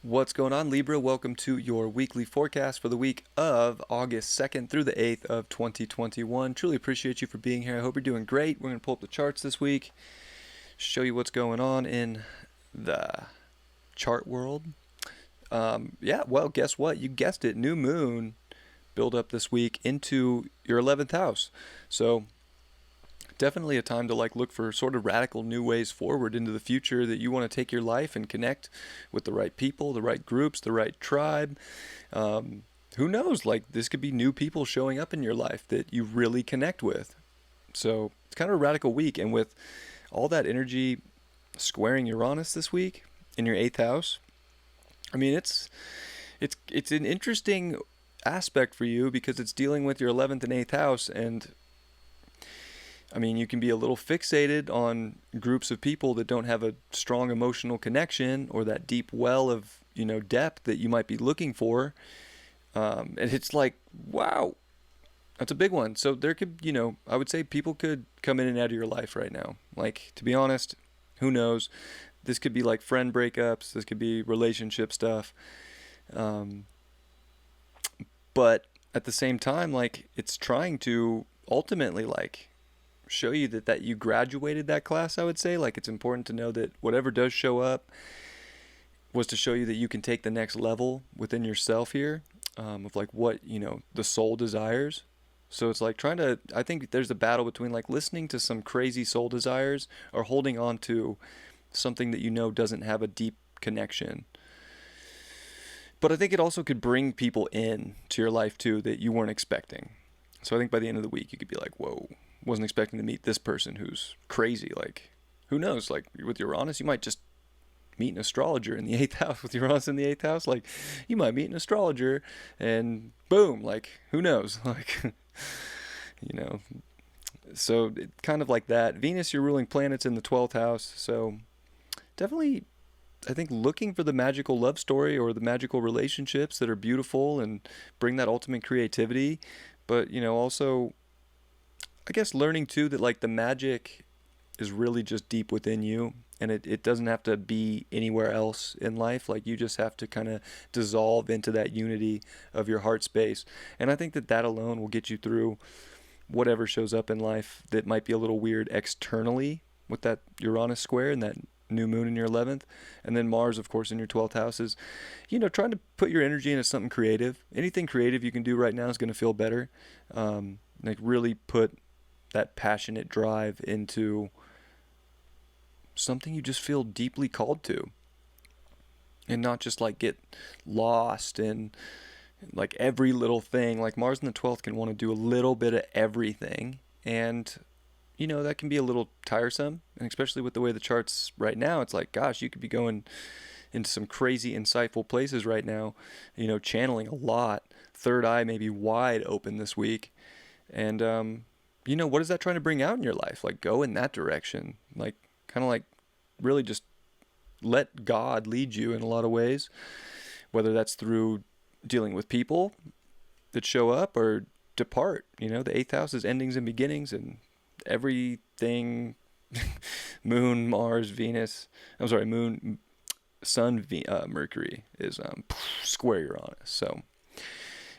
What's going on, Libra? Welcome to your weekly forecast for the week of August 2nd through the 8th of 2021. Truly appreciate you for being here. I hope you're doing great. We're going to pull up the charts this week, show you what's going on in the chart world. Well, guess what? You guessed it. New moon build up this week into your 11th house. So definitely a time to look for sort of radical new ways forward into the future that you want to take your life and connect with the right people, the right groups, the right tribe. Who knows? This could be new people showing up in your life that you really connect with. So it's kind of a radical week, and with all that energy squaring Uranus this week in your 8th house, I mean it's an interesting aspect for you because it's dealing with your 11th and 8th house, and I mean, you can be a little fixated on groups of people that don't have a strong emotional connection or that deep well of, depth that you might be looking for. And it's like, wow, that's a big one. So there could, I would say people could come in and out of your life right now. To be honest, who knows? This could be like friend breakups. This could be relationship stuff. But at the same time, it's trying to ultimately, show you that you graduated that class. I would say it's important to know that whatever does show up was to show you that you can take the next level within yourself here, of what the soul desires. So it's I think there's a battle between listening to some crazy soul desires or holding on to something that doesn't have a deep connection. But I think it also could bring people in to your life too that you weren't expecting. So I think by the end of the week you could be like, whoa, wasn't expecting to meet this person who's crazy. Who knows? With Uranus, you might just meet an astrologer in the 8th house. With Uranus in the 8th house, you might meet an astrologer and boom, who knows? So kind of like that. Venus, your ruling planet's in the 12th house. So definitely, I think looking for the magical love story or the magical relationships that are beautiful and bring that ultimate creativity. But, also, I guess learning too that the magic is really just deep within you, and it doesn't have to be anywhere else in life. You just have to kind of dissolve into that unity of your heart space. And I think that alone will get you through whatever shows up in life that might be a little weird externally with that Uranus square and that new moon in your 11th. And then Mars, of course, in your 12th house is, trying to put your energy into something creative. Anything creative you can do right now is going to feel better. Really put that passionate drive into something you just feel deeply called to, and not just get lost in every little thing. Mars in the 12th can want to do a little bit of everything, and that can be a little tiresome. And especially with the way the chart's right now, it's gosh, you could be going into some crazy insightful places right now, channeling a lot. Third eye may be wide open this week, and what is that trying to bring out in your life? Go in that direction. Really just let God lead you in a lot of ways, whether that's through dealing with people that show up or depart. The 8th house is endings and beginnings, and everything, Moon, Mars, Venus, Moon, Sun, Mercury is square Uranus. So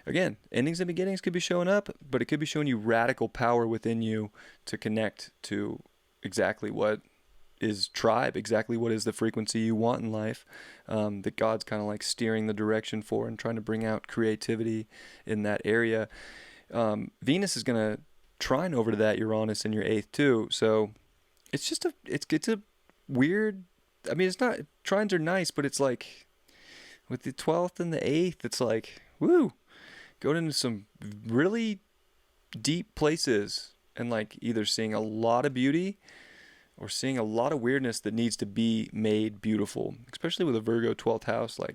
again, endings and beginnings could be showing up, but it could be showing you radical power within you to connect to exactly what is tribe, exactly what is the frequency you want in life, that God's kind of steering the direction for and trying to bring out creativity in that area. Venus is going to trine over to that Uranus in your 8th too. So it's just it's a weird, I mean, it's not, trines are nice, but it's with the 12th and the 8th, it's woo, going into some really deep places and either seeing a lot of beauty or seeing a lot of weirdness that needs to be made beautiful, especially with a Virgo 12th house. You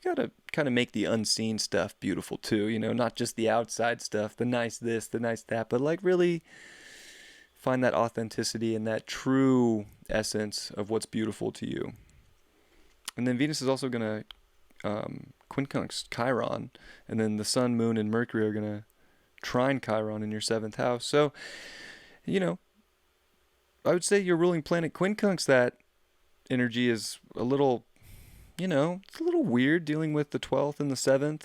gotta kind of make the unseen stuff beautiful too, not just the outside stuff, the nice this, the nice that, but really find that authenticity and that true essence of what's beautiful to you. And then Venus is also going to quincunx Chiron, and then the Sun, Moon, and Mercury are going to trine Chiron in your 7th house. So, you know, I would say your ruling planet quincunx that energy is a little, it's a little weird dealing with the 12th and the 7th.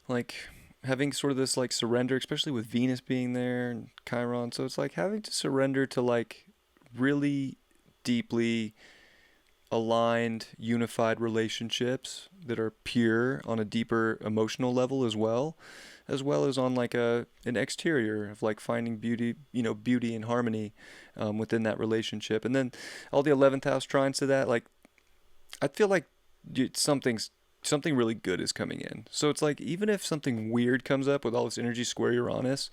Like having sort of this like surrender, especially with Venus being there and Chiron. So it's like having to surrender to like really deeply aligned, unified relationships that are pure on a deeper emotional level as well as on like an exterior of like finding beauty, beauty and harmony within that relationship. And then all the 11th house trines to that, like I feel like something really good is coming in. So it's like even if something weird comes up with all this energy square Uranus,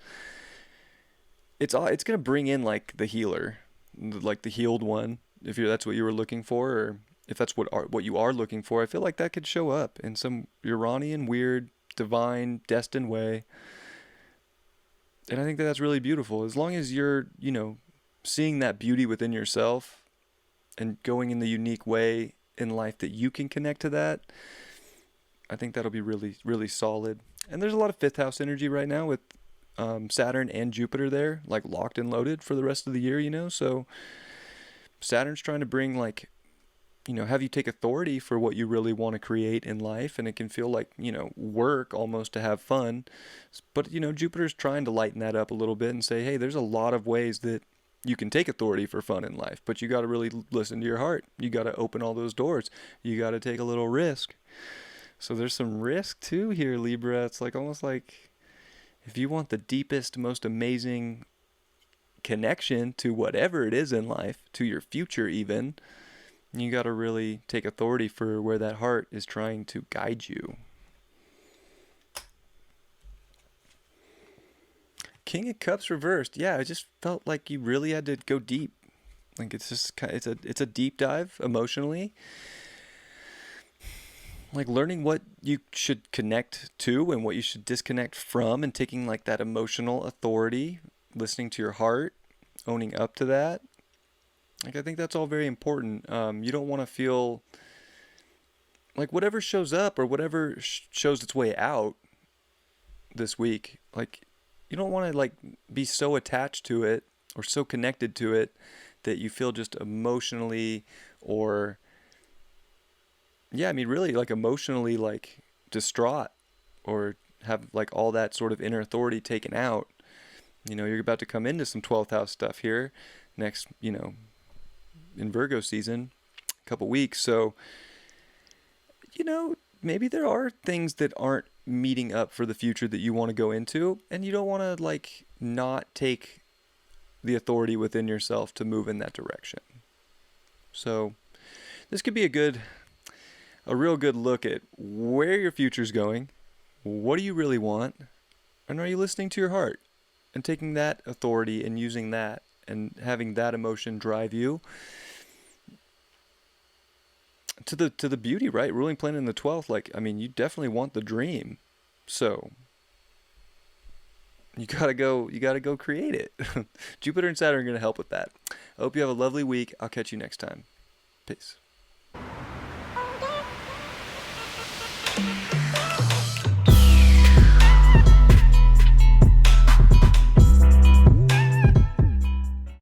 it's gonna bring in like the healer, like the healed one, if that's what you were looking for, or if that's what you are looking for. I feel like that could show up in some Uranian, weird, divine, destined way. And I think that that's really beautiful. As long as you're, seeing that beauty within yourself and going in the unique way in life that you can connect to that, I think that'll be really, really solid. And there's a lot of 5th house energy right now with Saturn and Jupiter there, like locked and loaded for the rest of the year, So Saturn's trying to bring like, have you take authority for what you really want to create in life. And it can feel like, work almost to have fun. But, Jupiter's trying to lighten that up a little bit and say, hey, there's a lot of ways that you can take authority for fun in life, but you got to really listen to your heart. You got to open all those doors. You got to take a little risk. So there's some risk too here, Libra. It's like almost like if you want the deepest, most amazing connection to whatever it is in life, to your future even, you got to really take authority for where that heart is trying to guide you. King of Cups reversed. Yeah, I just felt like you really had to go deep. Like it's just it's a deep dive emotionally. Like learning what you should connect to and what you should disconnect from, and taking like that emotional authority, listening to your heart, owning up to that. Like I think that's all very important. You don't want to feel like whatever shows up or whatever shows its way out this week, like you don't want to like be so attached to it or so connected to it that you feel just emotionally or really like emotionally like distraught or have like all that sort of inner authority taken out. You're about to come into some 12th house stuff here next, in Virgo season, a couple weeks. So, maybe there are things that aren't meeting up for the future that you want to go into, and you don't want to like not take the authority within yourself to move in that direction. So this could be a real good look at where your future's going, what do you really want, and are you listening to your heart and taking that authority and using that and having that emotion drive you to the beauty, right? Ruling planet in the 12th, like, you definitely want the dream. So you gotta go create it. Jupiter and Saturn are gonna help with that. I hope you have a lovely week. I'll catch you next time. Peace.